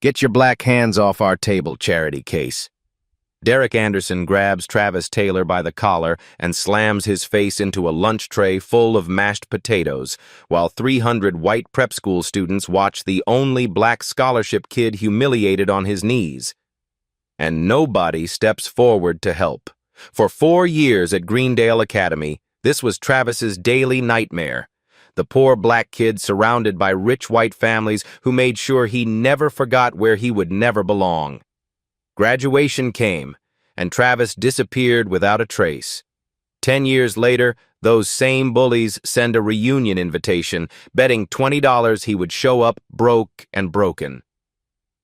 Get your black hands off our table, charity case. Derek Anderson grabs Travis Taylor by the collar and slams his face into a lunch tray full of mashed potatoes, while 300 white prep school students watch the only black scholarship kid humiliated on his knees. And nobody steps forward to help. For 4 years at Greendale Academy, this was Travis's daily nightmare. The poor black kid surrounded by rich white families who made sure he never forgot where he would never belong. Graduation came, and Travis disappeared without a trace. 10 years later, those same bullies send a reunion invitation, betting $20 he would show up broke and broken.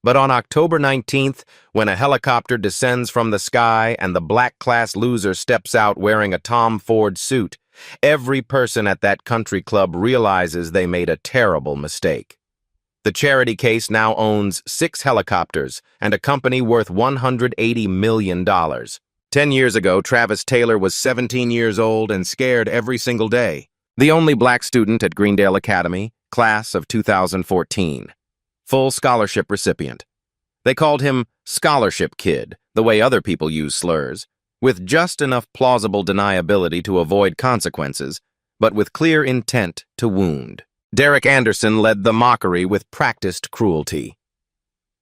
But on October 19th, when a helicopter descends from the sky and the black class loser steps out wearing a Tom Ford suit, every person at that country club realizes they made a terrible mistake. The charity case now owns 6 helicopters and a company worth $180 million. 10 years ago, Travis Taylor was 17 years old and scared every single day. The only black student at Greendale Academy, class of 2014. Full scholarship recipient. They called him Scholarship Kid, the way other people use slurs, with just enough plausible deniability to avoid consequences, but with clear intent to wound. Derek Anderson led the mockery with practiced cruelty.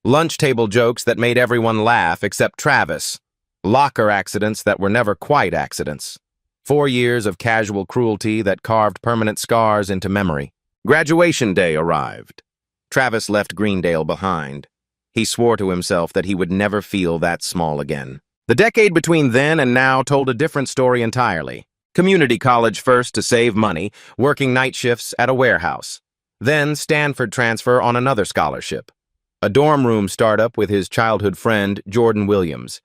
Lunch table jokes that made everyone laugh except Travis. Locker accidents that were never quite accidents. 4 years of casual cruelty that carved permanent scars into memory. Graduation day arrived. Travis left Greendale behind. He swore to himself that he would never feel that small again. The decade between then and now told a different story entirely. Community college first to save money, working night shifts at a warehouse. Then Stanford transfer on another scholarship. A dorm room startup with his childhood friend, Jordan Williams.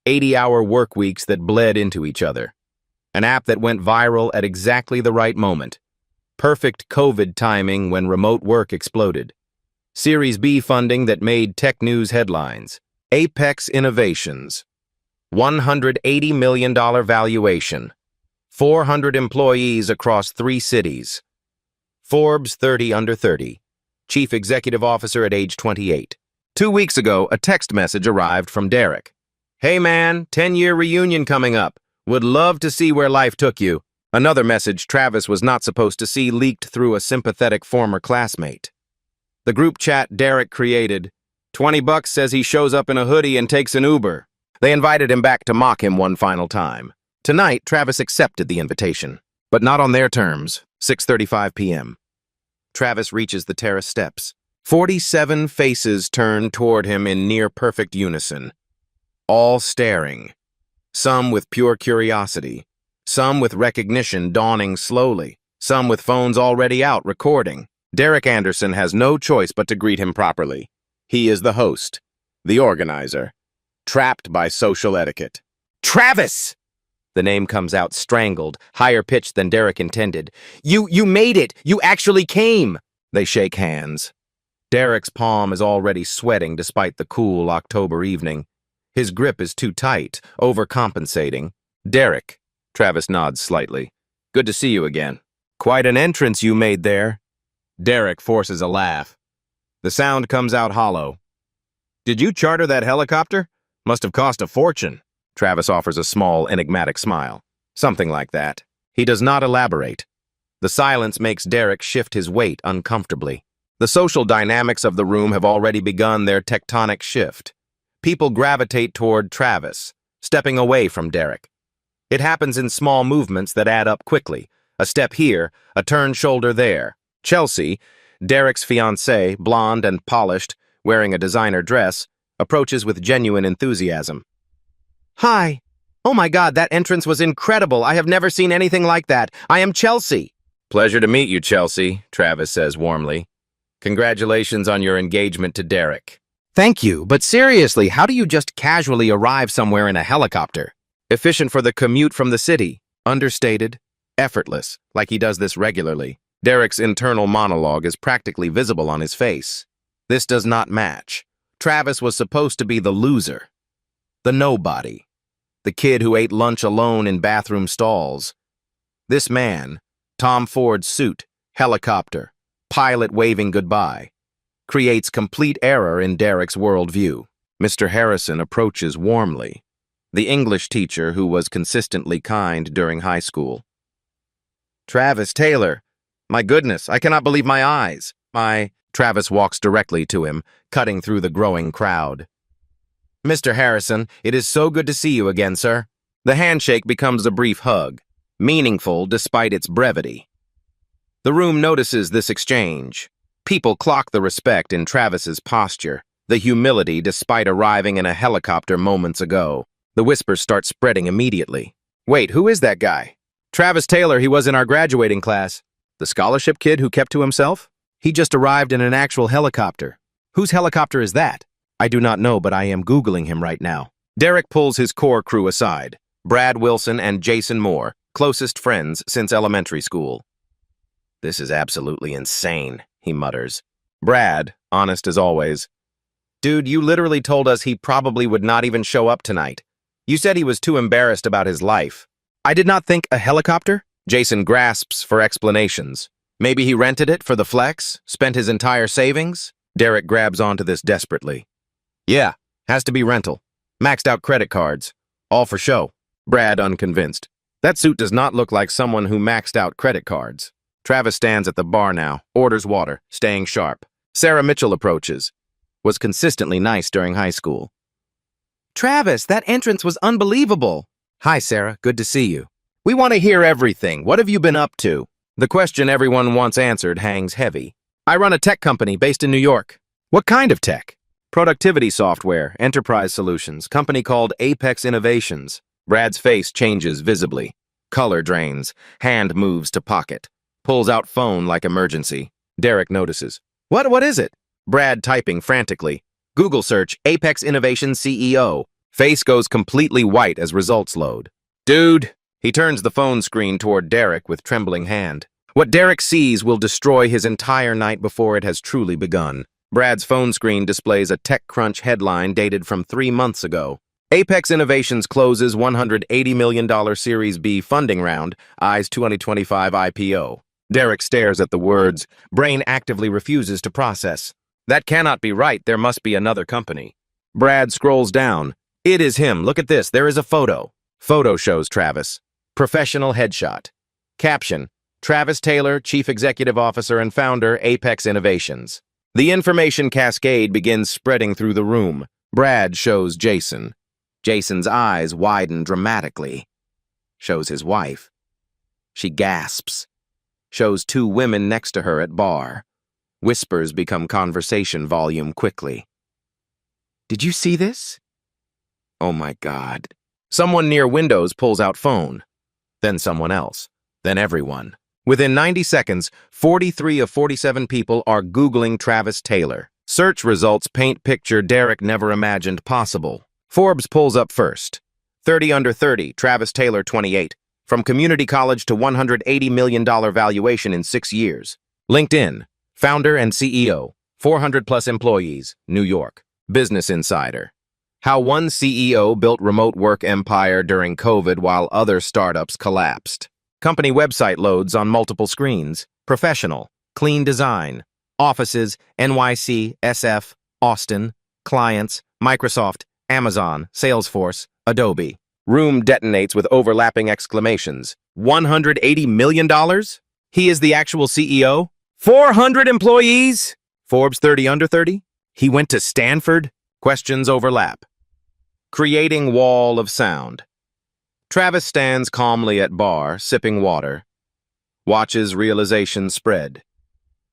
80-hour work weeks that bled into each other. An app that went viral at exactly the right moment. Perfect COVID timing when remote work exploded. Series B funding that made tech news headlines. Apex Innovations. $180 million valuation. 400 employees across 3 cities. Forbes 30 under 30. Chief Executive Officer at age 28. 2 weeks ago, a text message arrived from Derek. Hey man, 10-year reunion coming up. Would love to see where life took you. Another message Travis was not supposed to see leaked through a sympathetic former classmate. The group chat Derek created. $20 says he shows up in a hoodie and takes an Uber. They invited him back to mock him one final time. Tonight, Travis accepted the invitation, but not on their terms. 6:35 p.m. Travis reaches the terrace steps. 47 faces turn toward him in near-perfect unison. All staring. Some with pure curiosity. Some with recognition dawning slowly. Some with phones already out recording. Derek Anderson has no choice but to greet him properly. He is the host, the organizer, trapped by social etiquette. Travis! The name comes out strangled, higher pitched than Derek intended. You made it! You actually came! They shake hands. Derek's palm is already sweating despite the cool October evening. His grip is too tight, overcompensating. Derek, Travis nods slightly. Good to see you again. Quite an entrance you made there. Derek forces a laugh. The sound comes out hollow. Did you charter that helicopter? Must have cost a fortune. Travis offers a small, enigmatic smile. Something like that. He does not elaborate. The silence makes Derek shift his weight uncomfortably. The social dynamics of the room have already begun their tectonic shift. People gravitate toward Travis, stepping away from Derek. It happens in small movements that add up quickly. A step here, a turned shoulder there. Chelsea, Derek's fiancée, blonde and polished, wearing a designer dress, approaches with genuine enthusiasm. Hi. Oh my God, that entrance was incredible. I have never seen anything like that. I am Chelsea. Pleasure to meet you, Chelsea, Travis says warmly. Congratulations on your engagement to Derek. Thank you, but seriously, how do you just casually arrive somewhere in a helicopter? Efficient for the commute from the city. Understated. Effortless, like he does this regularly. Derek's internal monologue is practically visible on his face. This does not match. Travis was supposed to be the loser. The nobody. The kid who ate lunch alone in bathroom stalls. This man, Tom Ford suit, helicopter, pilot waving goodbye. creates complete error in Derek's worldview. Mr. Harrison approaches warmly, the English teacher who was consistently kind during high school. Travis Taylor, my goodness, I cannot believe my eyes. Travis walks directly to him, cutting through the growing crowd. Mr. Harrison, it is so good to see you again, sir. The handshake becomes a brief hug, meaningful despite its brevity. The room notices this exchange. People clock the respect in Travis's posture, the humility despite arriving in a helicopter moments ago. The whispers start spreading immediately. Wait, who is that guy? Travis Taylor, he was in our graduating class. The scholarship kid who kept to himself? He just arrived in an actual helicopter. Whose helicopter is that? I do not know, but I am Googling him right now. Derek pulls his core crew aside. Brad Wilson and Jason Moore, closest friends since elementary school. This is absolutely insane, he mutters. Brad, honest as always. Dude, you literally told us he probably would not even show up tonight. You said he was too embarrassed about his life. I did not think a helicopter? Jason grasps for explanations. Maybe he rented it for the flex, spent his entire savings? Derek grabs onto this desperately. Yeah, has to be rental. Maxed out credit cards. All for show. Brad unconvinced. That suit does not look like someone who maxed out credit cards. Travis stands at the bar now, orders water, staying sharp. Sarah Mitchell approaches. Was consistently nice during high school. Travis, that entrance was unbelievable. Hi, Sarah. Good to see you. We want to hear everything. What have you been up to? The question everyone wants answered hangs heavy. I run a tech company based in New York. What kind of tech? Productivity software, enterprise solutions, company called Apex Innovations. Brad's face changes visibly. Color drains. Hand moves to pocket. Pulls out phone like emergency. Derek notices. What is it? Brad typing frantically. Google search, Apex Innovations CEO. Face goes completely white as results load. Dude! He turns the phone screen toward Derek with trembling hand. What Derek sees will destroy his entire night before it has truly begun. Brad's phone screen displays a TechCrunch headline dated from 3 months ago. Apex Innovations closes $180 million Series B funding round, eyes 2025 IPO. Derek stares at the words. Brain actively refuses to process. That cannot be right. There must be another company. Brad scrolls down. It is him. Look at this. There is a photo. Photo shows Travis. Professional headshot. Caption. Travis Taylor, Chief Executive Officer and Founder, Apex Innovations. The information cascade begins spreading through the room. Brad shows Jason. Jason's eyes widen dramatically. Shows his wife. She gasps. Shows 2 women next to her at bar. Whispers become conversation volume quickly. Did you see this? Oh my God. Someone near windows pulls out phone. Then someone else. Then everyone. Within 90 seconds, 43 of 47 people are Googling Travis Taylor. Search results paint picture Derek never imagined possible. Forbes pulls up first. 30 under 30, Travis Taylor 28. From community college to $180 million valuation in 6 years. LinkedIn. Founder and CEO. 400+ employees. New York. Business Insider. How one CEO built remote work empire during COVID while other startups collapsed. Company website loads on multiple screens. Professional. Clean design. Offices, NYC, SF, Austin. Clients, Microsoft, Amazon, Salesforce, Adobe. Room detonates with overlapping exclamations. $180 million? He is the actual CEO? 400 employees? Forbes 30 under 30? He went to Stanford? Questions overlap. Creating wall of sound. Travis stands calmly at bar, sipping water. Watches realization spread.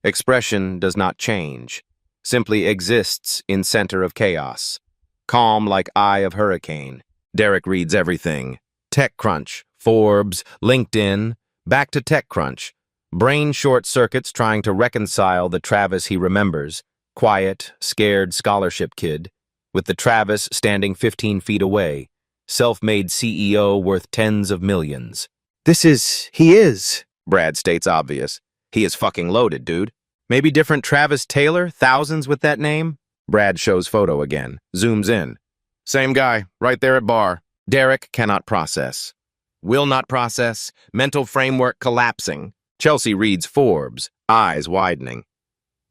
Expression does not change. Simply exists in center of chaos. Calm like eye of hurricane. Derek reads everything. TechCrunch, Forbes, LinkedIn. Back to TechCrunch. Brain short circuits trying to reconcile the Travis he remembers. Quiet, scared scholarship kid. With the Travis standing 15 feet away. Self-made CEO worth tens of millions. He is. Brad states obvious. He is fucking loaded, dude. Maybe different Travis Taylor, thousands with that name? Brad shows photo again, zooms in. Same guy, right there at bar. Derek cannot process. Will not process, mental framework collapsing. Chelsea reads Forbes, eyes widening.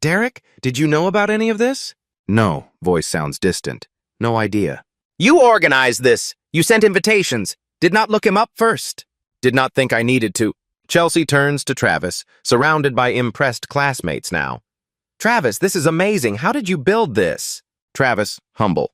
Derek, did you know about any of this? No, voice sounds distant. No idea. You organized this. You sent invitations. Did not look him up first. Did not think I needed to. Chelsea turns to Travis, surrounded by impressed classmates now. Travis, this is amazing. How did you build this? Travis, humble.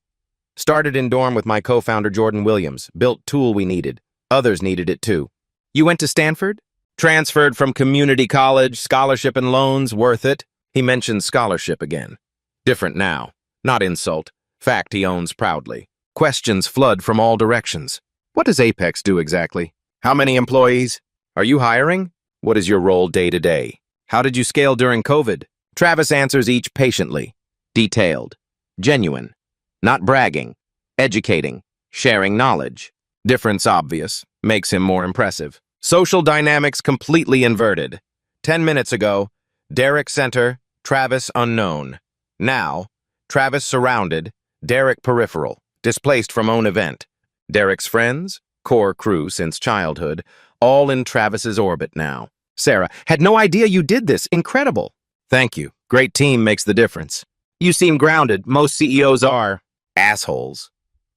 Started in dorm with my co-founder Jordan Williams. Built tool we needed. Others needed it too. You went to Stanford? Transferred from community college, scholarship and loans, worth it. He mentions scholarship again. Different now. Not insult. Fact he owns proudly. Questions flood from all directions. What does Apex do exactly? How many employees? Are you hiring? What is your role day to day? How did you scale during COVID? Travis answers each patiently. Detailed. Genuine. Not bragging. Educating. Sharing knowledge. Difference obvious. Makes him more impressive. Social dynamics completely inverted. 10 minutes ago, Derek center, Travis unknown. Now, Travis surrounded, Derek peripheral, displaced from own event. Derek's friends, core crew since childhood, all in Travis's orbit now. Sarah, had no idea you did this. Incredible. Thank you. Great team makes the difference. You seem grounded. Most CEOs are assholes.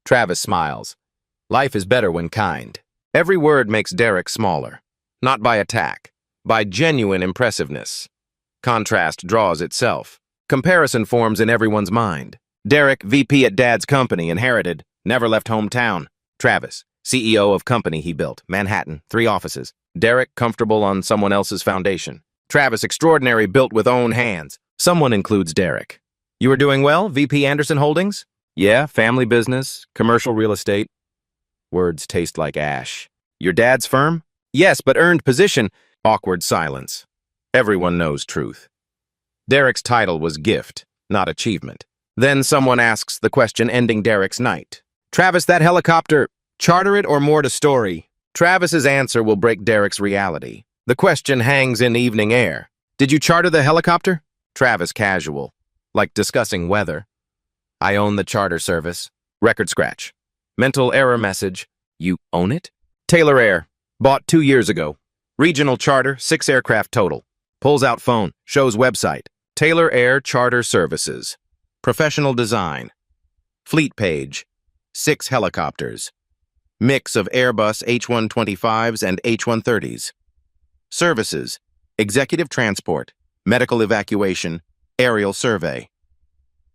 Travis smiles. Life is better when kind. Every word makes Derek smaller. Not by attack, by genuine impressiveness. Contrast draws itself. Comparison forms in everyone's mind. Derek, VP at Dad's company, inherited, never left hometown. Travis, CEO of company he built, Manhattan, 3 offices. Derek, comfortable on someone else's foundation. Travis, extraordinary, built with own hands. Someone includes Derek. You are doing well, VP Anderson Holdings? Yeah, family business, commercial real estate. Words taste like ash. Your dad's firm? Yes, but earned position. Awkward silence. Everyone knows truth. Derek's title was gift, not achievement. Then someone asks the question ending Derek's night. Travis, that helicopter, charter it or more to story? Travis's answer will break Derek's reality. The question hangs in evening air. Did you charter the helicopter? Travis casual, like discussing weather. I own the charter service. Record scratch. Mental error message. You own it? Taylor Air. Bought 2 years ago. Regional charter, 6 aircraft total. Pulls out phone, shows website. Taylor Air Charter Services. Professional design. Fleet page. 6 helicopters. Mix of Airbus H-125s and H-130s. Services. Executive transport. Medical evacuation. Aerial survey.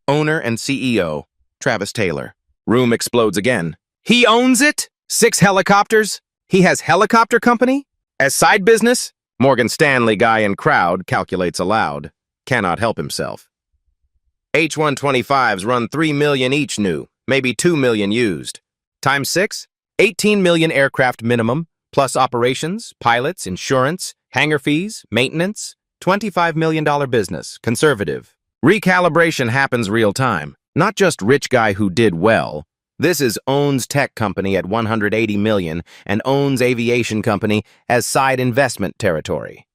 Owner and CEO. Travis Taylor. Room explodes again. He owns it? 6 helicopters? He has helicopter company? As side business? Morgan Stanley guy in crowd calculates aloud. Cannot help himself. H-125s run 3 million each new, maybe 2 million used. Times 6? 18 million aircraft minimum, plus operations, pilots, insurance, hangar fees, maintenance. $25 million business, conservative. Recalibration happens real time. Not just rich guy who did well. This is owns tech company at 180 million and owns aviation company as side investment territory.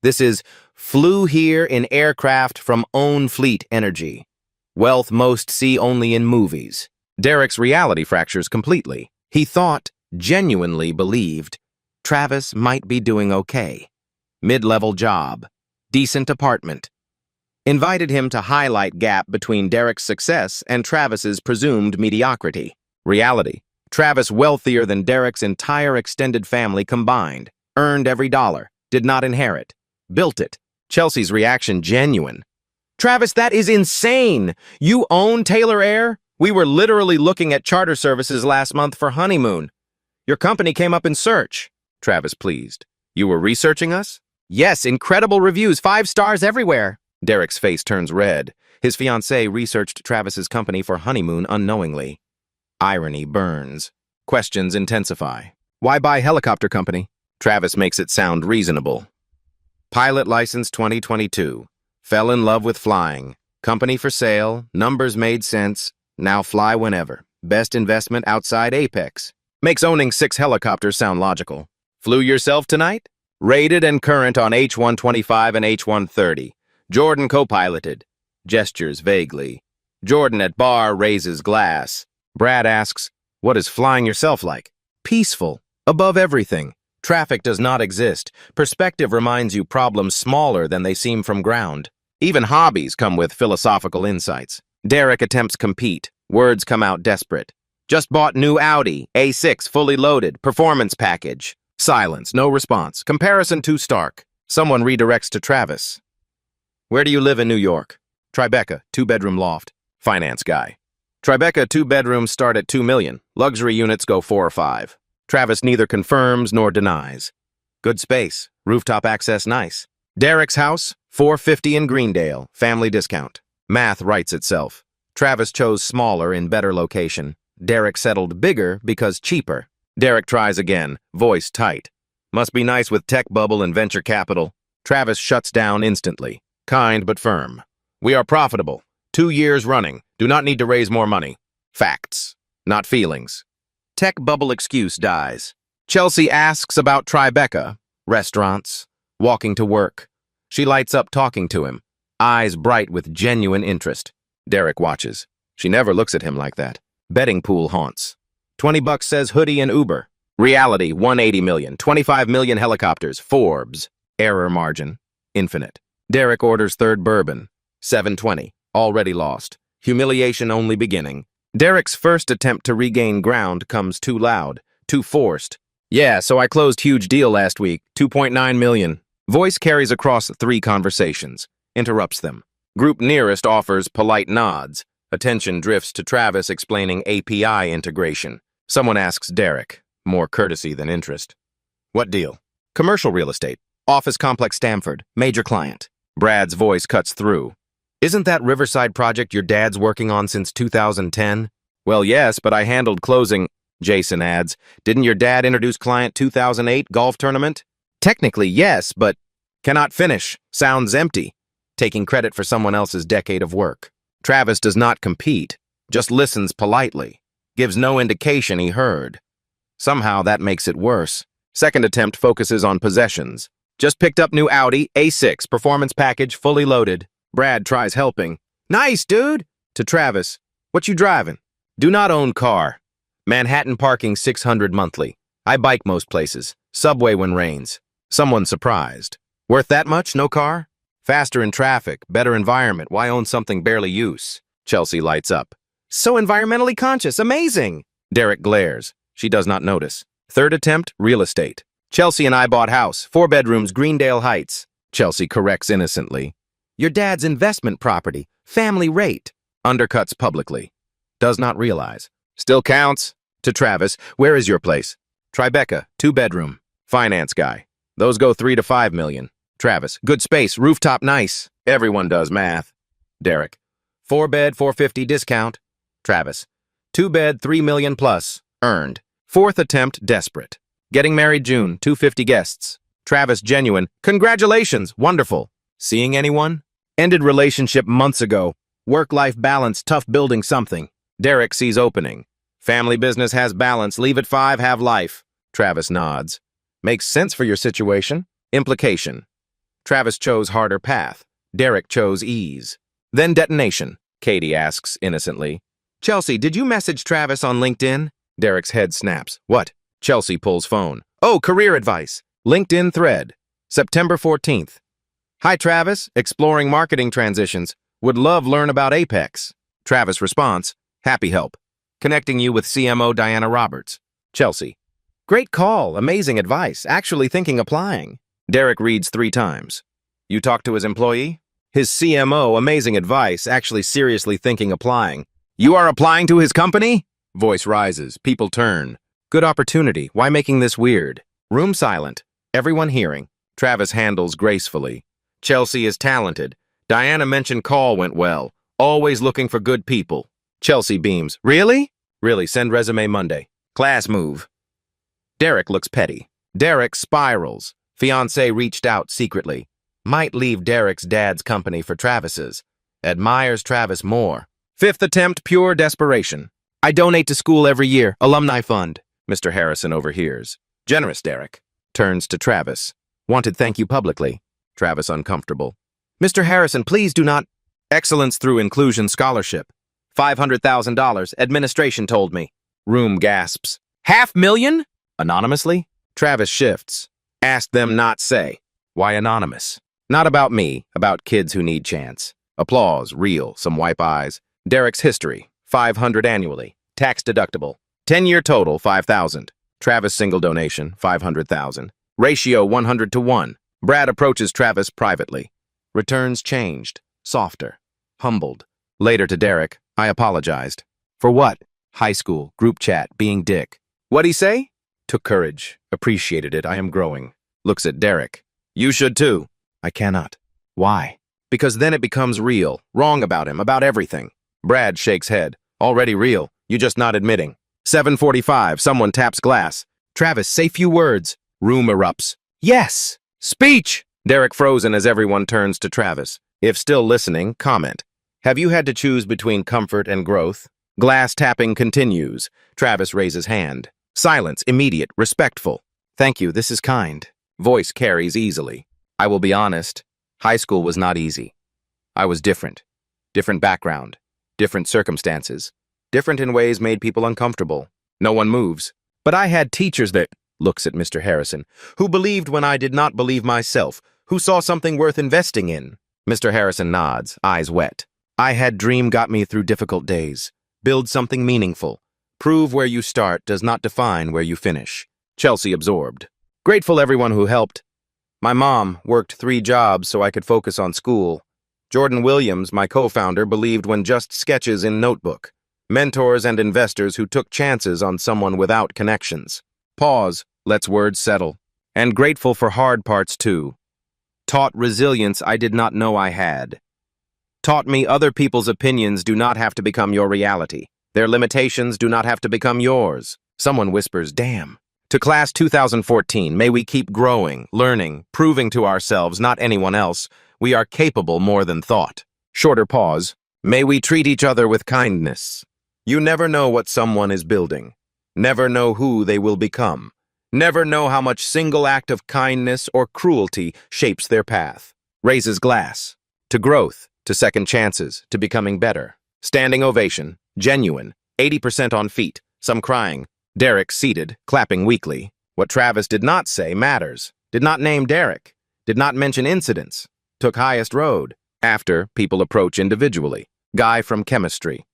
This is flew here in aircraft from own fleet energy. Wealth most see only in movies. Derek's reality fractures completely. He thought, genuinely believed, Travis might be doing okay. Mid-level job. Decent apartment. Invited him to highlight gap between Derek's success and Travis's presumed mediocrity. Reality. Travis wealthier than Derek's entire extended family combined. Earned every dollar. Did not inherit. Built it. Chelsea's reaction genuine. Travis, that is insane! You own Taylor Air? We were literally looking at charter services last month for honeymoon. Your company came up in search. Travis pleased. You were researching us? Yes, incredible reviews, 5 stars everywhere. Derek's face turns red. His fiancée researched Travis's company for honeymoon unknowingly. Irony burns. Questions intensify. Why buy helicopter company? Travis makes it sound reasonable. Pilot license 2022. Fell in love with flying. Company for sale. Numbers made sense. Now fly whenever. Best investment outside Apex. Makes owning 6 helicopters sound logical. Flew yourself tonight? Rated and current on H-125 and H-130. Jordan co-piloted. Gestures vaguely. Jordan at bar raises glass. Brad asks, what is flying yourself like? Peaceful. Above everything. Traffic does not exist. Perspective reminds you problems smaller than they seem from ground. Even hobbies come with philosophical insights. Derek attempts compete. Words come out desperate. Just bought new Audi, A6, fully loaded, performance package. Silence, no response. Comparison too stark. Someone redirects to Travis. Where do you live in New York? Tribeca, 2-bedroom loft. Finance guy. Tribeca 2-bedrooms start at $2 million. Luxury units go 4 or 5. Travis neither confirms nor denies. Good space. Rooftop access nice. Derek's house, $450 in Greendale. Family discount. Math writes itself. Travis chose smaller in better location. Derek settled bigger because cheaper. Derek tries again, voice tight. Must be nice with tech bubble and venture capital. Travis shuts down instantly. Kind but firm. We are profitable. 2 years running. Do not need to raise more money. Facts, not feelings. Tech bubble excuse dies. Chelsea asks about Tribeca. Restaurants. Walking to work. She lights up talking to him. Eyes bright with genuine interest. Derek watches. She never looks at him like that. Betting pool haunts. $20 says hoodie and Uber. Reality, 180 million. 25 million helicopters. Forbes. Error margin. Infinite. Derek orders third bourbon. 720. Already lost. Humiliation only beginning. Derek's first attempt to regain ground comes too loud. Too forced. Yeah, so I closed huge deal last week. 2.9 million. Voice carries across 3 conversations. Interrupts them. Group nearest offers polite nods. Attention drifts to Travis explaining API integration. Someone asks Derek. More courtesy than interest. What deal? Commercial real estate. Office complex Stamford. Major client. Brad's voice cuts through. Isn't that Riverside project your dad's working on since 2010? Well, yes, but I handled closing. Jason adds. Didn't your dad introduce client 2008 golf tournament? Technically, yes, but cannot finish. Sounds empty. Taking credit for someone else's decade of work. Travis does not compete, just listens politely. Gives no indication he heard. Somehow that makes it worse. Second attempt focuses on possessions. Just picked up new Audi, A6, performance package, fully loaded. Brad tries helping. Nice, dude! To Travis. What you driving? Do not own car. Manhattan parking $600 monthly. I bike most places. Subway when rains. Someone surprised. Worth that much, no car? Faster in traffic, better environment. Why own something barely use? Chelsea lights up. So environmentally conscious. Amazing! Derek glares. She does not notice. Third attempt, real estate. Chelsea and I bought house, 4 bedrooms, Greendale Heights. Chelsea corrects innocently. Your dad's investment property, family rate. Undercuts publicly. Does not realize. Still counts. To Travis, where is your place? Tribeca, 2-bedroom. Finance guy. Those go 3 to 5 million. Travis, good space, rooftop nice. Everyone does math. Derek, 4-bed, 450 discount. Travis, 2-bed, 3 million plus. Earned. Fourth attempt, desperate. Getting married June, 250 guests. Travis, genuine. Congratulations, wonderful. Seeing anyone? Ended relationship months ago. Work-life balance, tough building something. Derek sees opening. Family business has balance, leave at 5, have life. Travis nods. Makes sense for your situation. Implication. Travis chose harder path. Derek chose ease. Then detonation. Katie asks innocently. Chelsea, did you message Travis on LinkedIn? Derek's head snaps. What? Chelsea pulls phone. Oh, career advice. LinkedIn thread. September 14th. Hi, Travis. Exploring marketing transitions. Would love learn about Apex. Travis response. Happy help. Connecting you with CMO Diana Roberts. Chelsea. Great call. Amazing advice. Actually thinking applying. Derek reads 3 times. You talked to his employee? His CMO, amazing advice, actually seriously thinking applying. You are applying to his company? Voice rises. People turn. Good opportunity. Why making this weird? Room silent. Everyone hearing. Travis handles gracefully. Chelsea is talented. Diana mentioned call went well. Always looking for good people. Chelsea beams. Really? Really, send resume Monday. Class move. Derek looks petty. Derek spirals. Fiancé reached out secretly. Might leave Derek's dad's company for Travis's. Admires Travis more. Fifth attempt, pure desperation. I donate to school every year. Alumni fund. Mr. Harrison overhears. Generous, Derek. Turns to Travis. Wanted thank you publicly. Travis uncomfortable. Mr. Harrison, please do not. Excellence through inclusion scholarship. $500,000, administration told me. Room gasps. $500,000? Anonymously? Travis shifts. Ask them not say. Why anonymous? Not about me, about kids who need chance. Applause, real, some wipe eyes. Derek's history, 500 annually. Tax deductible. 10-year total, 5,000. Travis single donation, 500,000. Ratio 100 to 1. Brad approaches Travis privately. Returns changed, softer, humbled. Later to Derek, I apologized. For what? High school, group chat, being dick. What'd he say? Took courage, appreciated it, I am growing. Looks at Derek. You should too. I cannot. Why? Because then it becomes real, wrong about him, about everything. Brad shakes head. Already real, you just not admitting. 7:45, someone taps glass. Travis, say few words. Room erupts. Yes! Speech! Derek frozen as everyone turns to Travis. If still listening, comment. Have you had to choose between comfort and growth? Glass tapping continues. Travis raises hand. Silence, immediate, respectful. Thank you, this is kind. Voice carries easily. I will be honest, high school was not easy. I was different. Different background. Different circumstances. Different in ways made people uncomfortable. No one moves. But I had teachers that, looks at Mr. Harrison, who believed when I did not believe myself, who saw something worth investing in. Mr. Harrison nods, eyes wet. I had dream got me through difficult days. Build something meaningful. Prove where you start does not define where you finish. Chelsea absorbed. Grateful everyone who helped. My mom worked 3 jobs so I could focus on school. Jordan Williams, my co-founder, believed when just sketches in notebook. Mentors and investors who took chances on someone without connections. Pause, lets words settle. And grateful for hard parts too. Taught resilience I did not know I had. Taught me other people's opinions do not have to become your reality. Their limitations do not have to become yours. Someone whispers, damn. To class 2014, may we keep growing, learning, proving to ourselves, not anyone else, we are capable more than thought. Shorter pause. May we treat each other with kindness. You never know what someone is building. Never know who they will become. Never know how much single act of kindness or cruelty shapes their path. Raises glass. To growth, to second chances, to becoming better. Standing ovation, genuine, 80% on feet, some crying. Derek seated, clapping weakly. What Travis did not say matters. Did not name Derek. Did not mention incidents. Took highest road. After, people approach individually. Guy from chemistry.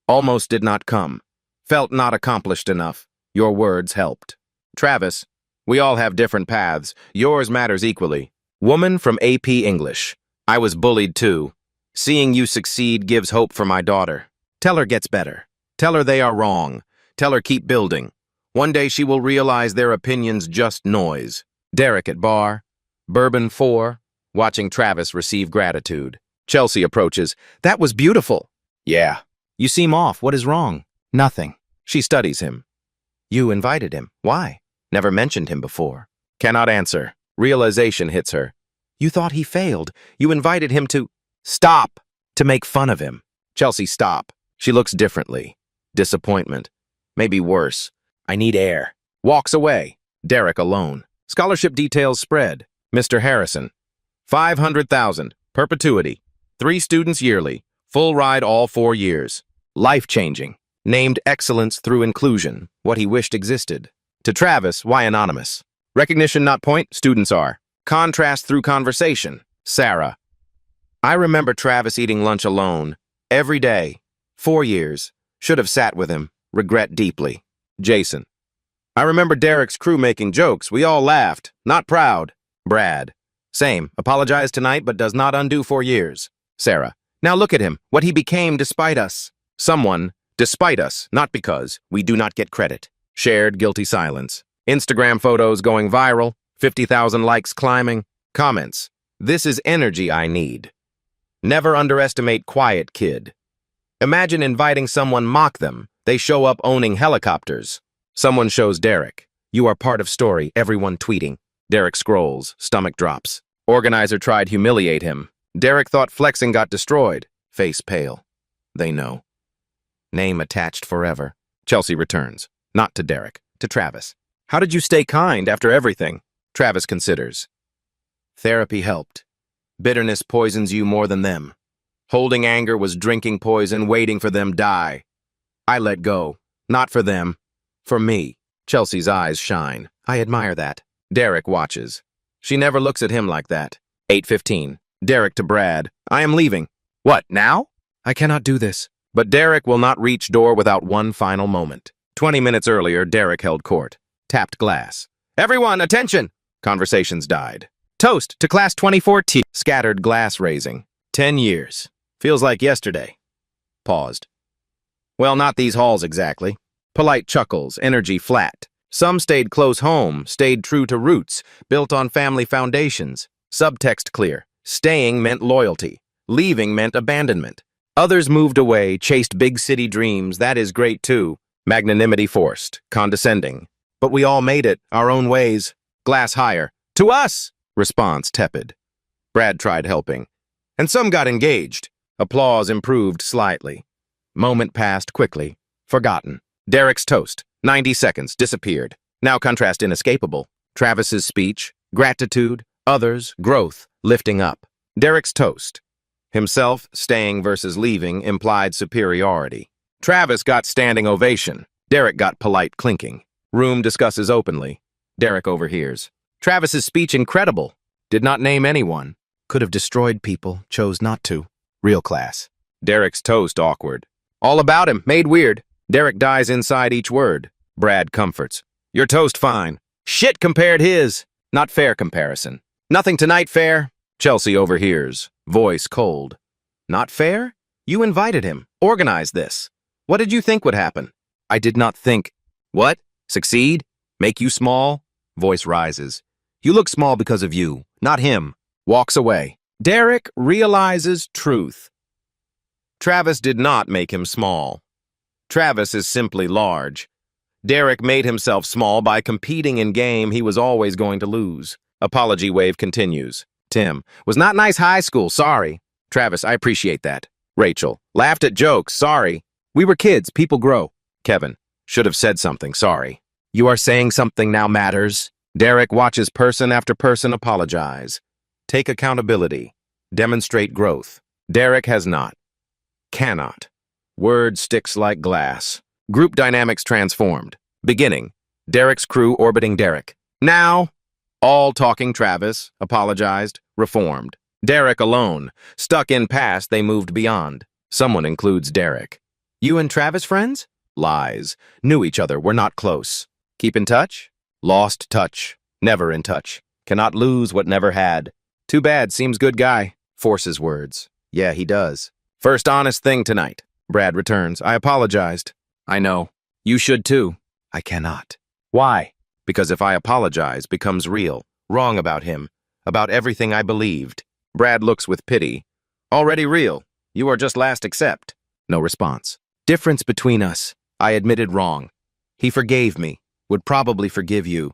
Almost did not come. Felt not accomplished enough. Your words helped. Travis, we all have different paths. Yours matters equally. Woman from AP English. I was bullied too. Seeing you succeed gives hope for my daughter. Tell her gets better. Tell her they are wrong. Tell her keep building. One day she will realize their opinions just noise. Derek at bar. Bourbon 4. Watching Travis receive gratitude. Chelsea approaches. That was beautiful. Yeah. You seem off. What is wrong? Nothing. She studies him. You invited him. Why? Never mentioned him before. Cannot answer. Realization hits her. You thought he failed. You invited him to... Stop! To make fun of him. Chelsea, stop. She looks differently. Disappointment. Maybe worse. I need air. Walks away. Derek alone. Scholarship details spread. Mr. Harrison. 500,000. Perpetuity. 3 students yearly. Full ride all 4 years. Life-changing. Named excellence through inclusion. What he wished existed. To Travis, why anonymous? Recognition not point, students are. Contrast through conversation. Sarah. I remember Travis eating lunch alone. Every day. 4 years. Should have sat with him. Regret deeply. Jason. I remember Derek's crew making jokes. We all laughed. Not proud. Brad. Same. Apologized tonight, but does not undo 4 years. Sarah. Now look at him. What he became despite us. Someone. Despite us. Not because. We do not get credit. Shared guilty silence. Instagram photos going viral. 50,000 likes climbing. Comments. This is energy I need. Never underestimate quiet kid. Imagine inviting someone mock them. They show up owning helicopters. Someone shows Derek. You are part of story, everyone tweeting. Derek scrolls, stomach drops. Organizer tried humiliate him. Derek thought flexing got destroyed. Face pale. They know. Name attached forever. Chelsea returns. Not to Derek, to Travis. How did you stay kind after everything? Travis considers. Therapy helped. Bitterness poisons you more than them. Holding anger was drinking poison, waiting for them die. I let go. Not for them. For me. Chelsea's eyes shine. I admire that. Derek watches. She never looks at him like that. 8:15. Derek to Brad. I am leaving. What, now? I cannot do this. But Derek will not reach door without one final moment. 20 minutes earlier, Derek held court. Tapped glass. Everyone, attention! Conversations died. Toast to class 2014. Scattered glass raising. 10 years. Feels like yesterday. Paused. Well, not these halls exactly. Polite chuckles, energy flat. Some stayed close home, stayed true to roots, built on family foundations. Subtext clear. Staying meant loyalty. Leaving meant abandonment. Others moved away, chased big city dreams. That is great too. Magnanimity forced, condescending. But we all made it, our own ways. Glass higher. To us! Response tepid. Brad tried helping. And some got engaged. Applause improved slightly. Moment passed quickly. Forgotten. Derek's toast. 90 seconds. Disappeared. Now contrast inescapable. Travis's speech. Gratitude. Others. Growth. Lifting up. Derek's toast. Himself, staying versus leaving, implied superiority. Travis got standing ovation. Derek got polite clinking. Room discusses openly. Derek overhears. Travis's speech incredible. Did not name anyone. Could have destroyed people, chose not to. Real class. Derek's toast awkward. All about him, made weird. Derek dies inside each word. Brad comforts. Your toast fine. Shit compared his. Not fair comparison. Nothing tonight fair. Chelsea overhears. Voice cold. Not fair? You invited him. Organized this. What did you think would happen? I did not think. What? Succeed? Make you small? Voice rises. You look small because of you, not him. Walks away. Derek realizes truth. Travis did not make him small. Travis is simply large. Derek made himself small by competing in game he was always going to lose. Apology wave continues. Tim, was not nice high school, sorry. Travis, I appreciate that. Rachel, laughed at jokes, sorry. We were kids, people grow. Kevin, should have said something, sorry. You are saying something now matters. Derek watches person after person apologize. Take accountability. Demonstrate growth. Derek has not. Cannot. Word sticks like glass. Group dynamics transformed. Beginning. Derek's crew orbiting Derek. Now, all talking Travis, apologized, reformed. Derek alone. Stuck in past, they moved beyond. Someone includes Derek. You and Travis friends? Lies. Knew each other, were not close. Keep in touch? Lost touch. Never in touch. Cannot lose what never had. Too bad, seems good guy. Forces words. Yeah, he does. First honest thing tonight. Brad returns. I apologized. I know. You should too. I cannot. Why? Because if I apologize, becomes real. Wrong about him. About everything I believed. Brad looks with pity. Already real. You are just last accept. No response. Difference between us. I admitted wrong. He forgave me. Would probably forgive you.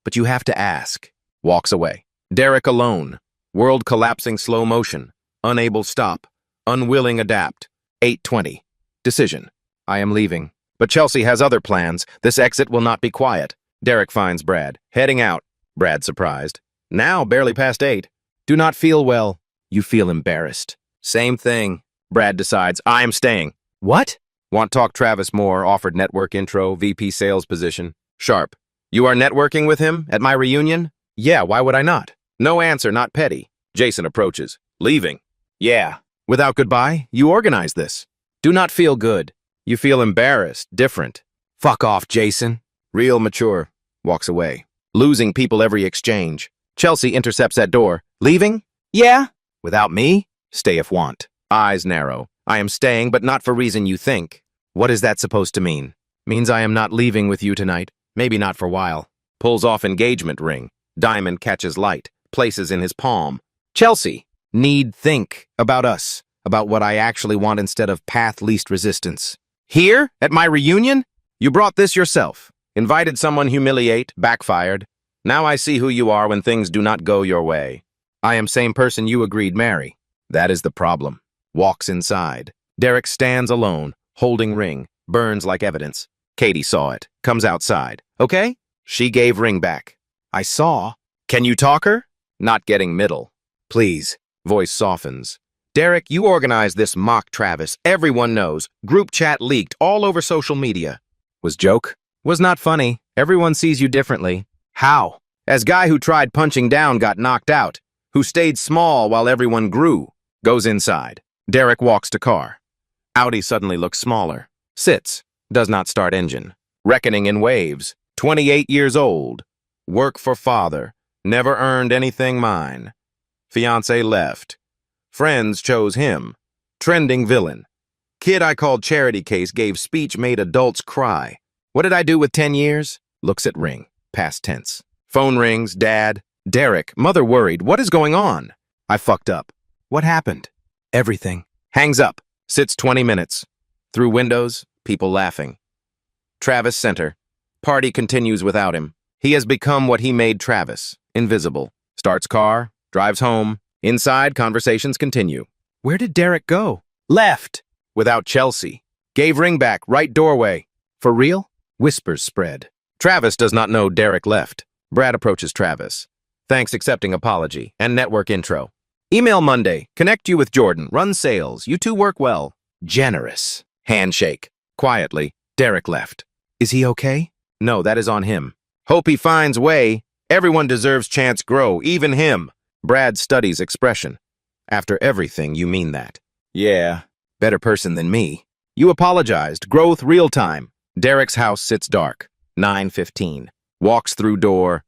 But you have to ask. Walks away. Derek alone. World collapsing slow motion. Unable stop. Unwilling adapt. 8:20. Decision. I am leaving. But Chelsea has other plans. This exit will not be quiet. Derek finds Brad. Heading out. Brad surprised. Now barely past 8. Do not feel well. You feel embarrassed. Same thing. Brad decides. I am staying. What? Want talk Travis more. Offered network intro. VP sales position. Sharp. You are networking with him at my reunion? Yeah, why would I not? No answer, not petty. Jason approaches. Leaving. Yeah. Without goodbye, you organize this. Do not feel good. You feel embarrassed, different. Fuck off, Jason. Real mature. Walks away. Losing people every exchange. Chelsea intercepts at door. Leaving? Yeah. Without me? Stay if want. Eyes narrow. I am staying, but not for reason you think. What is that supposed to mean? Means I am not leaving with you tonight. Maybe not for a while. Pulls off engagement ring. Diamond catches light. Places in his palm. Chelsea. Need think about us. About what I actually want instead of path least resistance. Here? At my reunion? You brought this yourself. Invited someone humiliate, backfired. Now I see who you are when things do not go your way. I am same person you agreed marry. That is the problem. Walks inside. Derek stands alone, holding ring. Burns like evidence. Katie saw it. Comes outside. Okay? She gave ring back. I saw. Can you talk her? Not getting middle. Please. Voice softens. Derek, you organized this mock Travis. Everyone knows. Group chat leaked all over social media. Was joke? Was not funny. Everyone sees you differently. How? As guy who tried punching down got knocked out. Who who stayed small while everyone grew, goes inside. Derek walks to car. Audi suddenly looks smaller. Sits. Does not start engine. Reckoning in waves. 28 years old. Work for father. Never earned anything mine. Fiancé left. Friends chose him. Trending villain. Kid I called charity case gave speech made adults cry. What did I do with 10 years? Looks at ring. Past tense. Phone rings. Dad. Derek. Mother worried. What is going on? I fucked up. What happened? Everything. Hangs up. Sits 20 minutes. Through windows, people laughing. Travis Center. Party continues without him. He has become what he made Travis. Invisible. Starts car. Drives home. Inside, conversations continue. Where did Derek go? Left. Without Chelsea. Gave ring back. Right doorway. For real? Whispers spread. Travis does not know Derek left. Brad approaches Travis. Thanks, accepting apology and network intro. Email Monday. Connect you with Jordan. Run sales. You two work well. Generous. Handshake. Quietly. Derek left. Is he okay? No, that is on him. Hope he finds way. Everyone deserves chance grow, even him. Brad studies expression. After everything, you mean that. Yeah. Better person than me. You apologized. Growth real time. Derek's house sits dark. 9:15. Walks through door.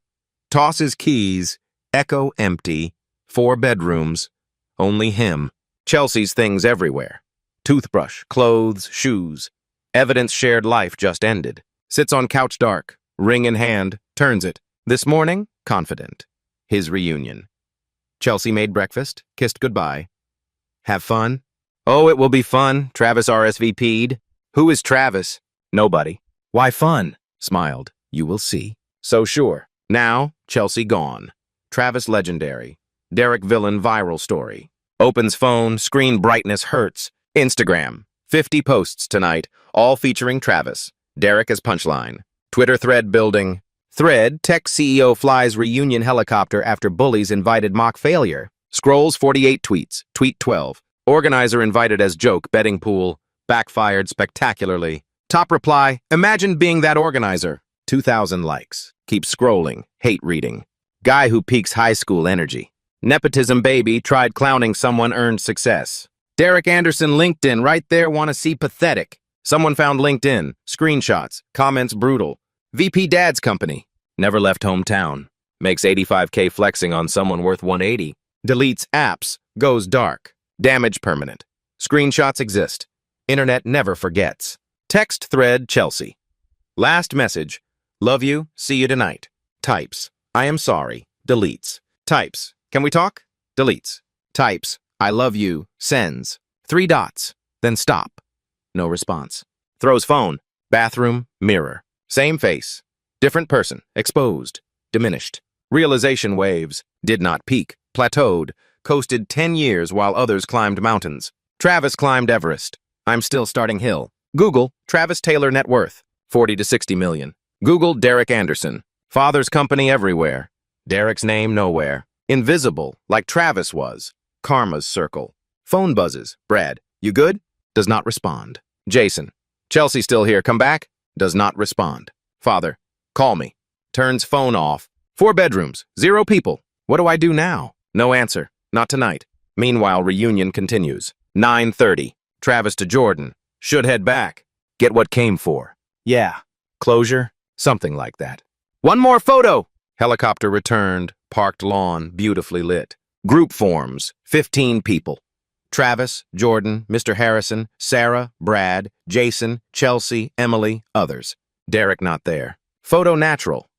Tosses keys. Echo empty. 4 bedrooms. Only him. Chelsea's things everywhere. Toothbrush, clothes, shoes. Evidence shared life just ended. Sits on couch dark. Ring in hand. Turns it. This morning, confident. His reunion. Chelsea made breakfast. Kissed goodbye. Have fun? Oh, it will be fun. Travis RSVP'd. Who is Travis? Nobody. Why fun? Smiled. You will see. So sure. Now, Chelsea gone. Travis legendary. Derek villain viral story. Opens phone, screen brightness hurts. Instagram. 50 posts tonight, all featuring Travis. Derek as punchline. Twitter thread building. Thread, tech CEO flies reunion helicopter after Bullies invited mock failure. Scrolls 48 tweets. Tweet 12. Organizer invited as joke betting pool. Backfired spectacularly. Top reply, imagine being that organizer. 2,000 likes. Keep scrolling. Hate reading. Guy who peaks high school energy. Nepotism baby tried clowning someone earned success. Derek Anderson LinkedIn right there wanna see pathetic. Someone found LinkedIn. Screenshots. Comments brutal. VP Dad's company. Never left hometown. Makes 85K flexing on someone worth 180. Deletes apps. Goes dark. Damage permanent. Screenshots exist. Internet never forgets. Text thread Chelsea. Last message. Love you. See you tonight. Types. I am sorry. Deletes. Types. Can we talk? Deletes. Types. I love you. Sends. 3 dots. Then stop. No response. Throws phone. Bathroom. Mirror. Same face. Different person. Exposed. Diminished. Realization waves. Did not peak. Plateaued. Coasted 10 years while others climbed mountains. Travis climbed Everest. I'm still starting hill. Google. Travis Taylor net worth. 40 to 60 million. Google Derek Anderson. Father's company everywhere. Derek's name nowhere. Invisible, like Travis was. Karma's circle. Phone buzzes. Brad, you good? Does not respond. Jason. Chelsea still here. Come back? Does not respond. Father. Call me. Turns phone off. 4 bedrooms. 0 people. What do I do now? No answer. Not tonight. Meanwhile, reunion continues. 9:30. Travis to Jordan. Should head back. Get what came for. Yeah. Closure? Something like that. One more photo! Helicopter returned. Parked lawn, beautifully lit. Group forms. 15 people. Travis, Jordan, Mr. Harrison, Sarah, Brad, Jason, Chelsea, Emily, others. Derek not there. Photo natural.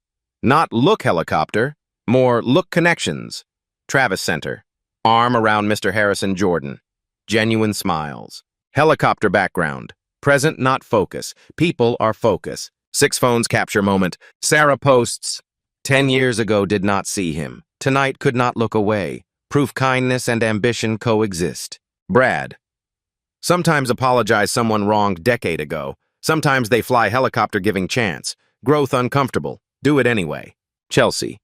Not look helicopter. More look connections. Travis Center. Arm around Mr. Harrison Jordan. Genuine smiles. Helicopter background. Present not focus. People are focus. 6 phones capture moment. Sarah posts. 10 years ago did not see him. Tonight could not look away. Proof kindness and ambition coexist. Brad. Sometimes apologize someone wronged decade ago. Sometimes they fly helicopter giving chance. Growth uncomfortable. Do it anyway. Chelsea.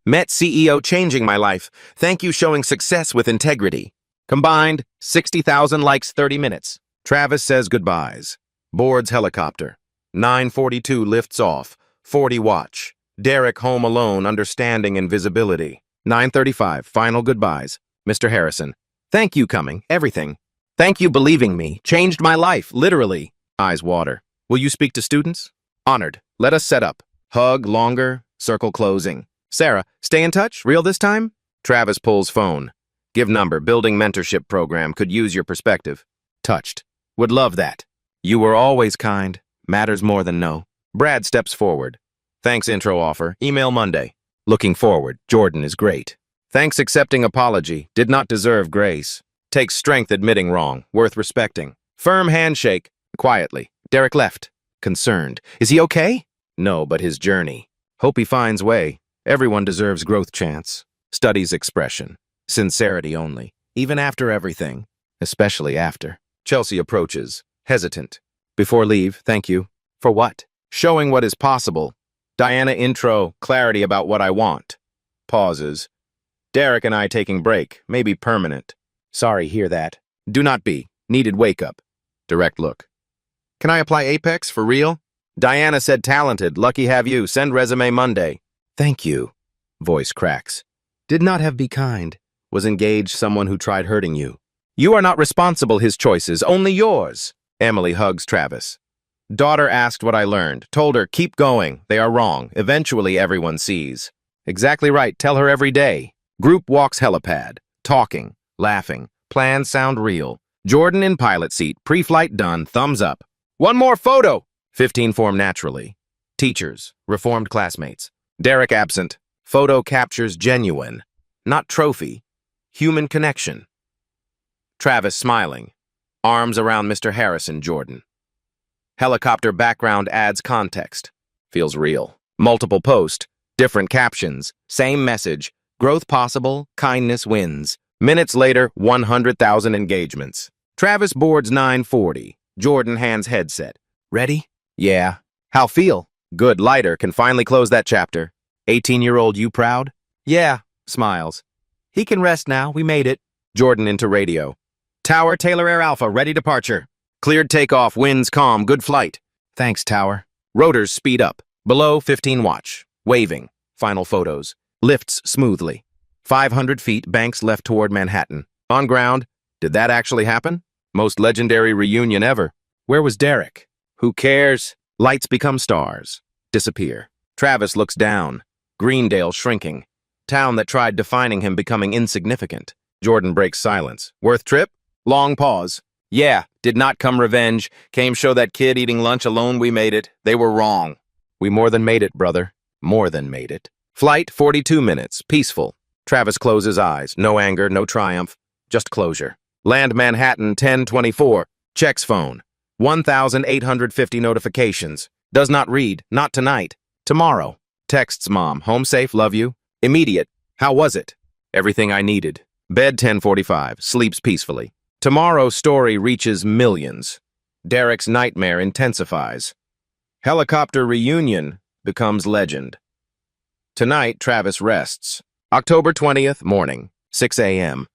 Met CEO changing my life. Thank you showing success with integrity. Combined, 60,000 likes 30 minutes. Travis says goodbyes. Boards helicopter. 9:42 lifts off. 40 watch. Derek home alone understanding invisibility. 9:35, final goodbyes. Mr. Harrison. Thank you coming, everything. Thank you believing me. Changed my life, literally. Eyes water. Will you speak to students? Honored. Let us set up. Hug longer, circle closing. Sarah, stay in touch? Real this time? Travis pulls phone. Give number, building mentorship program, could use your perspective. Touched. Would love that. You were always kind. Matters more than no. Brad steps forward. Thanks intro offer. Email Monday. Looking forward. Jordan is great. Thanks accepting apology. Did not deserve grace. Takes strength admitting wrong. Worth respecting. Firm handshake. Quietly. Derek left. Concerned. Is he okay? No, but his journey. Hope he finds way. Everyone deserves growth chance. Studies expression. Sincerity only. Even after everything. Especially after. Chelsea approaches. Hesitant. Before leave, thank you. For what? Showing what is possible. Diana intro, clarity about what I want. Pauses. Derek and I taking break, maybe permanent. Sorry, hear that. Do not be. Needed wake up. Direct look. Can I apply Apex for real? Diana said talented, lucky have you, send resume Monday. Thank you. Voice cracks. Did not have be kind. Was engaged someone who tried hurting you. You are not responsible his choices, only yours. Emily hugs Travis. Daughter asked what I learned. Told her, keep going. They are wrong. Eventually everyone sees. Exactly right. Tell her every day. Group walks helipad. Talking. Laughing. Plans sound real. Jordan in pilot seat. Pre-flight done. Thumbs up. One more photo. 15 form naturally. Teachers. Reformed classmates. Derek absent. Photo captures genuine. Not trophy. Human connection. Travis smiling. Arms around Mr. Harrison, Jordan. Helicopter background adds context. Feels real. Multiple post. Different captions. Same message. Growth possible. Kindness wins. Minutes later, 100,000 engagements. Travis boards 9:40. Jordan hands headset. Ready? Yeah. How feel? Good. Lighter. Can finally close that chapter. 18-year-old you proud? Yeah. Smiles. He can rest now. We made it. Jordan into radio. Tower, Taylor Air Alpha, ready departure. Cleared takeoff, winds calm, good flight. Thanks, Tower. Rotors speed up. Below 15 watch. Waving. Final photos. Lifts smoothly. 500 feet, banks left toward Manhattan. On ground. Did that actually happen? Most legendary reunion ever. Where was Derek? Who cares? Lights become stars. Disappear. Travis looks down. Greendale shrinking. Town that tried defining him becoming insignificant. Jordan breaks silence. Worth trip? Long pause. Yeah, did not come revenge. Came show that kid eating lunch alone we made it. They were wrong. We more than made it, brother. More than made it. Flight, 42 minutes. Peaceful. Travis closes eyes. No anger, no triumph. Just closure. Land Manhattan, 10:24. Checks phone. 1,850 notifications. Does not read. Not tonight. Tomorrow. Texts mom. Home safe, love you. Immediate. How was it? Everything I needed. Bed 10:45. Sleeps peacefully. Tomorrow's story reaches millions. Derek's nightmare intensifies. Helicopter reunion becomes legend. Tonight, Travis rests. October 20th, morning, 6 a.m.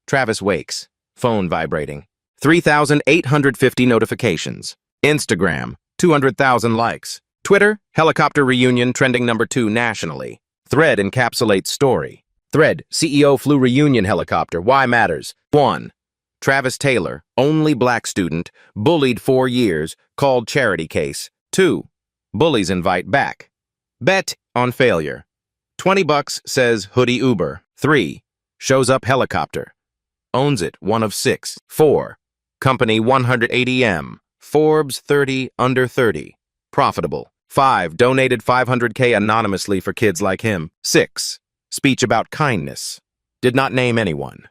Travis wakes. Phone vibrating. 3,850 notifications. Instagram, 200,000 likes. Twitter, helicopter reunion trending number 2 nationally. Thread encapsulates story. Thread, CEO flew reunion helicopter. Why matters? 1. Travis Taylor, only black student, bullied 4 years, called charity case. 2. Bullies invite back. Bet on failure. $20 says hoodie Uber. 3. Shows up helicopter. Owns it, 1 of 6. 4. Company 180M. Forbes 30 under 30. Profitable. 5. Donated $500K anonymously for kids like him. 6. Speech about kindness. Did not name anyone.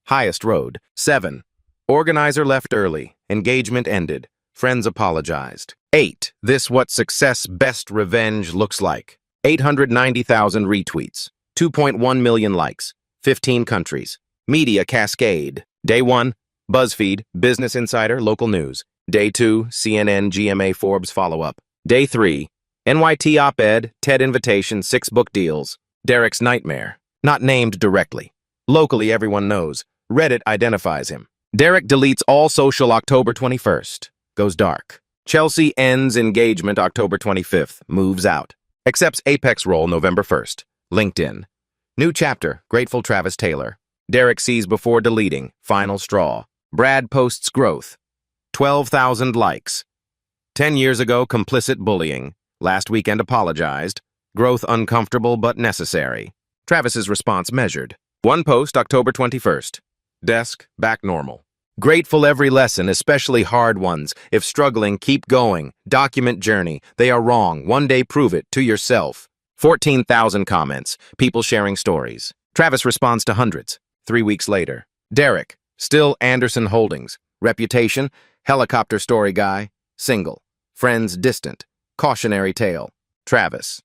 Highest road. 7. Organizer left early. Engagement ended. Friends apologized. 8. This what success best revenge looks like. 890,000 retweets. 2.1 million likes. 15 countries. Media cascade. Day 1, BuzzFeed, Business Insider, local news. Day 2, CNN, GMA, Forbes follow-up. Day 3, NYT op-ed, TED invitation, 6 book deals. Derek's nightmare. Not named directly. Locally, everyone knows. Reddit identifies him. Derek deletes all social October 21st. Goes dark. Chelsea ends engagement October 25th. Moves out. Accepts Apex role November 1st. LinkedIn. New chapter, grateful Travis Taylor. Derek sees before deleting, final straw. Brad posts growth. 12,000 likes. 10 years ago, complicit bullying. Last weekend apologized. Growth uncomfortable but necessary. Travis's response measured. One post, October 21st. Desk, back normal. Grateful every lesson, especially hard ones. If struggling, keep going. Document journey. They are wrong. One day prove it to yourself. 14,000 comments. People sharing stories. Travis responds to hundreds. 3 weeks later. Derek, still Anderson Holdings. Reputation, helicopter story guy. Single. Friends distant. Cautionary tale. Travis.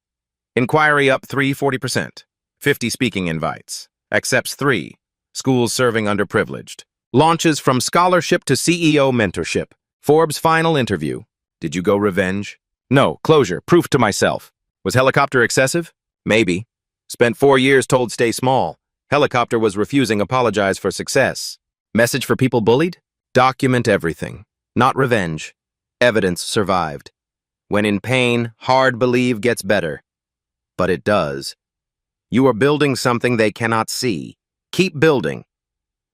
Inquiry up 40%. 50 speaking invites. Accepts 3. Schools serving underprivileged. Launches from scholarship to CEO mentorship. Forbes final interview. Did you go revenge? No. Closure. Proof to myself. Was helicopter excessive? Maybe. Spent 4 years told stay small. Helicopter was refusing apologize for success. Message for people bullied? Document everything. Not revenge. Evidence survived. When in pain, hard believe gets better. But it does. You are building something they cannot see. Keep building.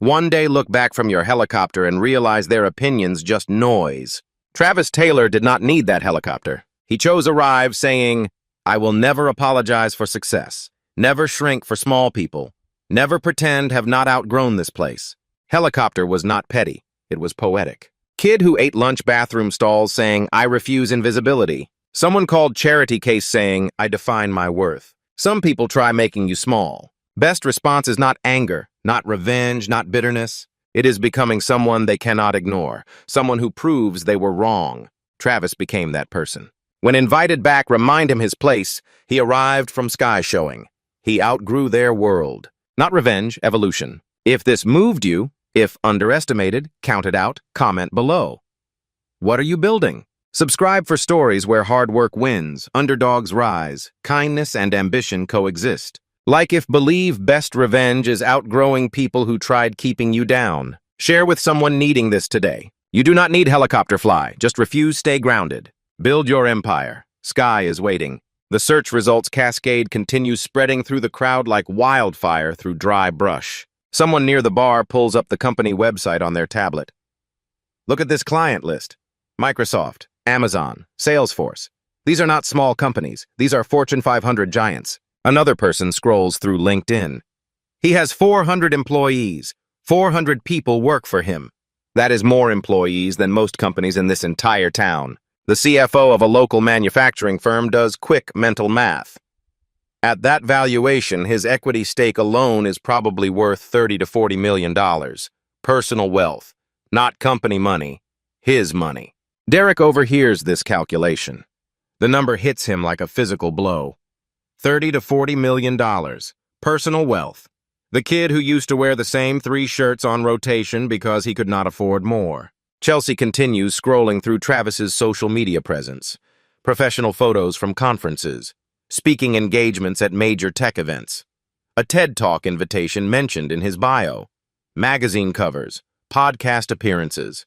One day look back from your helicopter and realize their opinions just noise. Travis Taylor did not need that helicopter. He chose Arrive saying, I will never apologize for success. Never shrink for small people. Never pretend have not outgrown this place. Helicopter was not petty. It was poetic. Kid who ate lunch bathroom stalls saying, I refuse invisibility. Someone called charity case saying, I define my worth. Some people try making you small. Best response is not anger, not revenge, not bitterness. It is becoming someone they cannot ignore, someone who proves they were wrong. Travis became that person. When invited back, remind him his place, he arrived from sky showing. He outgrew their world. Not revenge, evolution. If this moved you, if underestimated, count it out, comment below. What are you building? Subscribe for stories where hard work wins, underdogs rise, kindness and ambition coexist. Like if believe best revenge is outgrowing people who tried keeping you down. Share with someone needing this today. You do not need helicopter fly, just refuse stay grounded. Build your empire. Sky is waiting. The search results cascade continues spreading through the crowd like wildfire through dry brush. Someone near the bar pulls up the company website on their tablet. Look at this client list. Microsoft, Amazon, Salesforce. These are not small companies. These are Fortune 500 giants. Another person scrolls through LinkedIn. He has 400 employees. 400 people work for him. That is more employees than most companies in this entire town. The CFO of a local manufacturing firm does quick mental math. At that valuation, his equity stake alone is probably worth $30 to $40 million. Personal wealth, not company money, his money. Derek overhears this calculation. The number hits him like a physical blow. $30 to $40 million. Personal wealth. The kid who used to wear the same 3 shirts on rotation because he could not afford more. Chelsea continues scrolling through Travis's social media presence. Professional photos from conferences. Speaking engagements at major tech events. A TED Talk invitation mentioned in his bio. Magazine covers. Podcast appearances.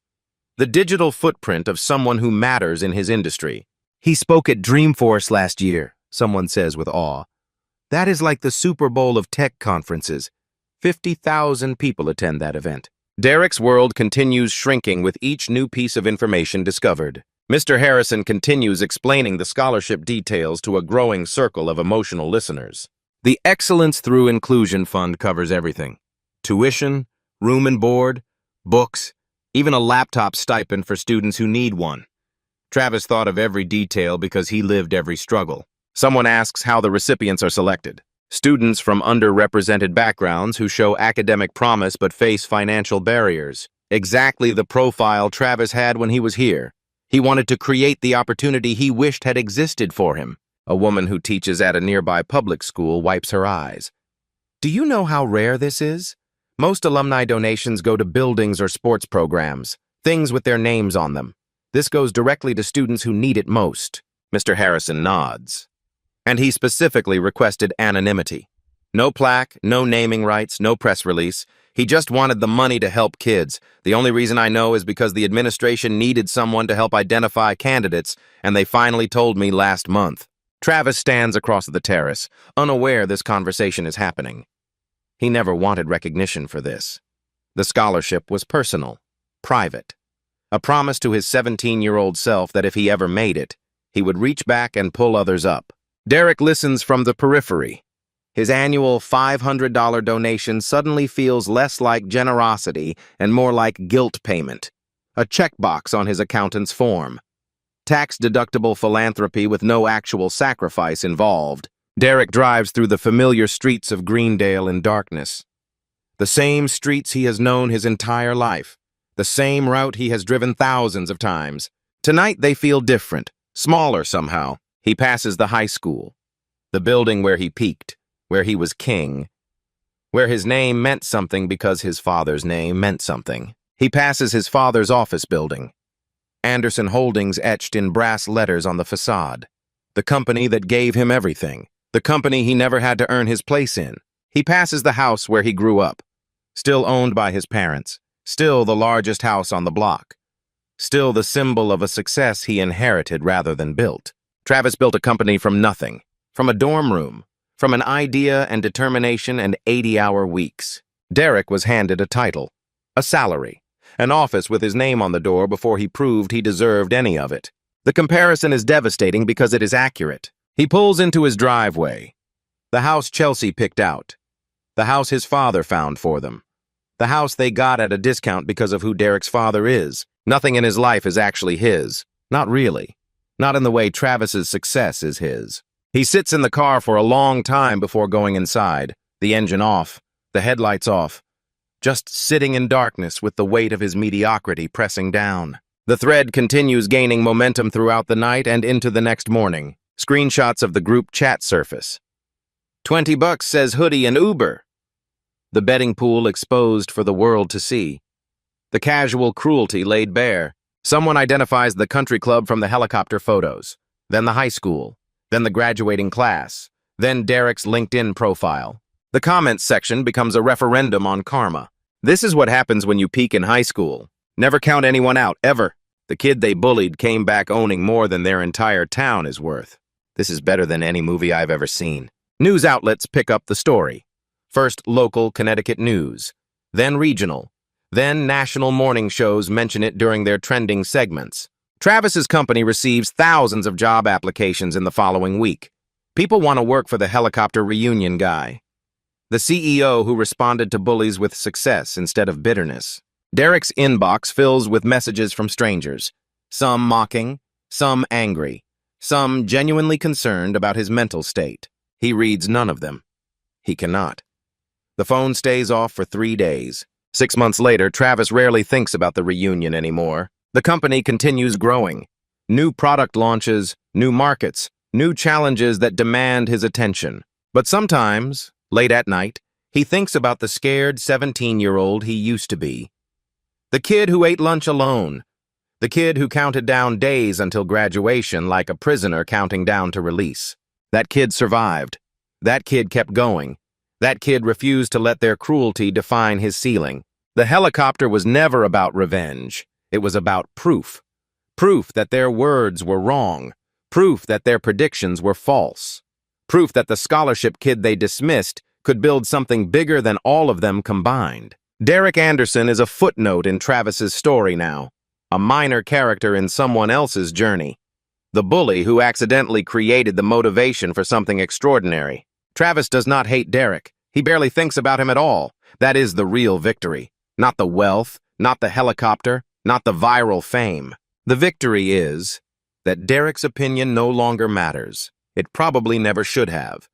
The digital footprint of someone who matters in his industry. He spoke at Dreamforce last year, someone says with awe. That is like the Super Bowl of tech conferences. 50,000 people attend that event. Derek's world continues shrinking with each new piece of information discovered. Mr. Harrison continues explaining the scholarship details to a growing circle of emotional listeners. The Excellence Through Inclusion Fund covers everything. Tuition, room and board, books, even a laptop stipend for students who need one. Travis thought of every detail because he lived every struggle. Someone asks how the recipients are selected. Students from underrepresented backgrounds who show academic promise but face financial barriers. Exactly the profile Travis had when he was here. He wanted to create the opportunity he wished had existed for him. A woman who teaches at a nearby public school wipes her eyes. Do you know how rare this is? Most alumni donations go to buildings or sports programs, things with their names on them. This goes directly to students who need it most. Mr. Harrison nods. And he specifically requested anonymity. No plaque, no naming rights, no press release. He just wanted the money to help kids. The only reason I know is because the administration needed someone to help identify candidates, and they finally told me last month. Travis stands across the terrace, unaware this conversation is happening. He never wanted recognition for this. The scholarship was personal, private. A promise to his 17-year-old self that if he ever made it, he would reach back and pull others up. Derek listens from the periphery. His annual $500 donation suddenly feels less like generosity and more like guilt payment. A checkbox on his accountant's form. Tax-deductible philanthropy with no actual sacrifice involved. Derek drives through the familiar streets of Greendale in darkness. The same streets he has known his entire life. The same route he has driven thousands of times. Tonight they feel different, smaller somehow. He passes the high school, the building where he peaked, where he was king, where his name meant something because his father's name meant something. He passes his father's office building. Anderson Holdings etched in brass letters on the facade. The company that gave him everything. The company he never had to earn his place in. He passes the house where he grew up. Still owned by his parents. Still the largest house on the block. Still the symbol of a success he inherited rather than built. Travis built a company from nothing. From a dorm room. From an idea and determination and 80-hour weeks. Derek was handed a title. A salary. An office with his name on the door before he proved he deserved any of it. The comparison is devastating because it is accurate. He pulls into his driveway. The house Chelsea picked out. The house his father found for them. The house they got at a discount because of who Derek's father is. Nothing in his life is actually his. Not really. Not in the way Travis's success is his. He sits in the car for a long time before going inside, the engine off, the headlights off, just sitting in darkness with the weight of his mediocrity pressing down. The thread continues gaining momentum throughout the night and into the next morning. Screenshots of the group chat surface. $20 says hoodie and Uber. The betting pool exposed for the world to see. The casual cruelty laid bare. Someone identifies the country club from the helicopter photos, then the high school, then the graduating class, then Derek's LinkedIn profile. The comments section becomes a referendum on karma. This is what happens when you peak in high school. Never count anyone out, ever. The kid they bullied came back owning more than their entire town is worth. This is better than any movie I've ever seen. News outlets pick up the story. First local Connecticut news, then regional, then national morning shows mention it during their trending segments. Travis's company receives thousands of job applications in the following week. People want to work for the helicopter reunion guy. The CEO who responded to Bullies with success instead of bitterness. Derek's inbox fills with messages from strangers, some mocking, some angry, some genuinely concerned about his mental state. He reads none of them. He cannot. The phone stays off for 3 days. 6 months later, Travis rarely thinks about the reunion anymore. The company continues growing. New product launches, new markets, new challenges that demand his attention. But sometimes, late at night, he thinks about the scared 17-year-old he used to be. The kid who ate lunch alone. The kid who counted down days until graduation like a prisoner counting down to release. That kid survived. That kid kept going. That kid refused to let their cruelty define his ceiling. The helicopter was never about revenge. It was about proof. Proof that their words were wrong. Proof that their predictions were false. Proof that the scholarship kid they dismissed could build something bigger than all of them combined. Derek Anderson is a footnote in Travis's story now, a minor character in someone else's journey. The bully who accidentally created the motivation for something extraordinary. Travis does not hate Derek. He barely thinks about him at all. That is the real victory. Not the wealth, not the helicopter, not the viral fame. The victory is that Derek's opinion no longer matters. It probably never should have.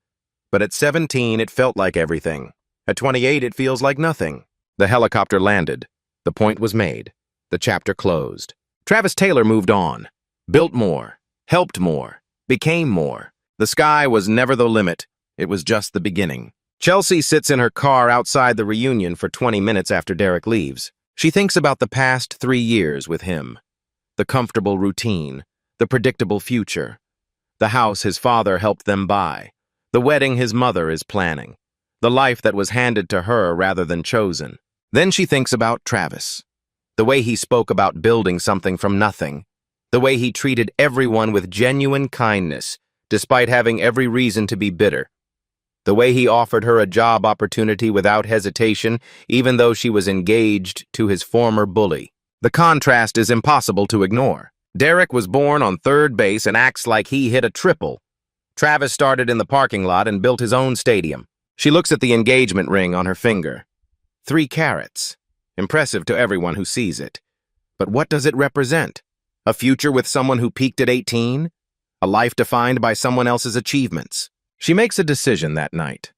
But at 17, it felt like everything. At 28, it feels like nothing. The helicopter landed. The point was made. The chapter closed. Travis Taylor moved on. Built more. Helped more. Became more. The sky was never the limit. It was just the beginning. Chelsea sits in her car outside the reunion for 20 minutes after Derek leaves. She thinks about the past 3 years with him. The comfortable routine. The predictable future. The house his father helped them buy. The wedding his mother is planning. The life that was handed to her rather than chosen. Then she thinks about Travis. The way he spoke about building something from nothing. The way he treated everyone with genuine kindness, despite having every reason to be bitter. The way he offered her a job opportunity without hesitation, even though she was engaged to his former bully. The contrast is impossible to ignore. Derek was born on third base and acts like he hit a triple. Travis started in the parking lot and built his own stadium. She looks at the engagement ring on her finger. 3 carats. Impressive to everyone who sees it. But what does it represent? A future with someone who peaked at 18? A life defined by someone else's achievements? She makes a decision that night.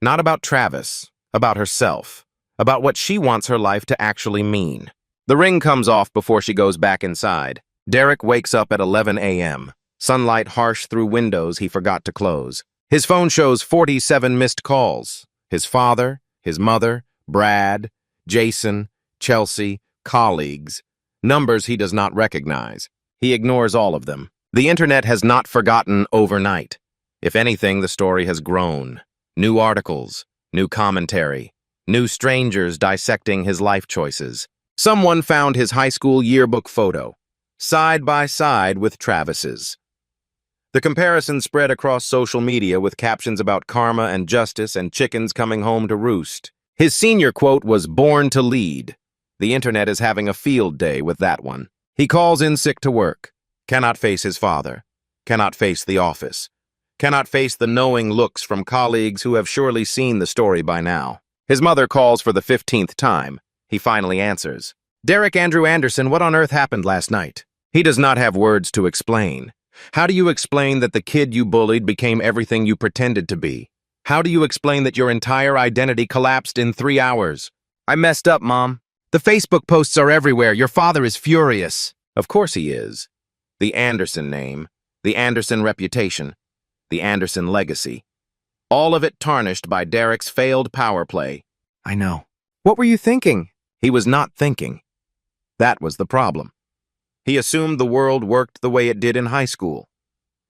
Not about Travis, about herself, about what she wants her life to actually mean. The ring comes off before she goes back inside. Derek wakes up at 11 a.m. Sunlight harsh through windows he forgot to close. His phone shows 47 missed calls. His father, his mother, Brad, Jason, Chelsea, colleagues. Numbers he does not recognize. He ignores all of them. The internet has not forgotten overnight. If anything, the story has grown. New articles, new commentary, new strangers dissecting his life choices. Someone found his high school yearbook photo, side by side with Travis's. The comparison spread across social media with captions about karma and justice and chickens coming home to roost. His senior quote was "born to lead." The internet is having a field day with that one. He calls in sick to work, cannot face his father, cannot face the office, cannot face the knowing looks from colleagues who have surely seen the story by now. His mother calls for the 15th time. He finally answers. "Derek Andrew Anderson, what on earth happened last night?" He does not have words to explain. How do you explain that the kid you bullied became everything you pretended to be? How do you explain that your entire identity collapsed in 3 hours? "I messed up, Mom. The Facebook posts are everywhere. Your father is furious." Of course he is. The Anderson name, the Anderson reputation, the Anderson legacy. All of it tarnished by Derek's failed power play. "I know. What were you thinking?" He was not thinking. That was the problem. He assumed the world worked the way it did in high school.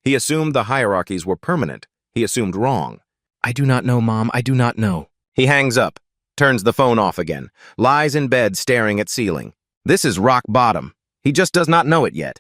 He assumed the hierarchies were permanent. He assumed wrong. "I do not know, Mom. I do not know." He hangs up, turns the phone off again, lies in bed staring at ceiling. This is rock bottom. He just does not know it yet.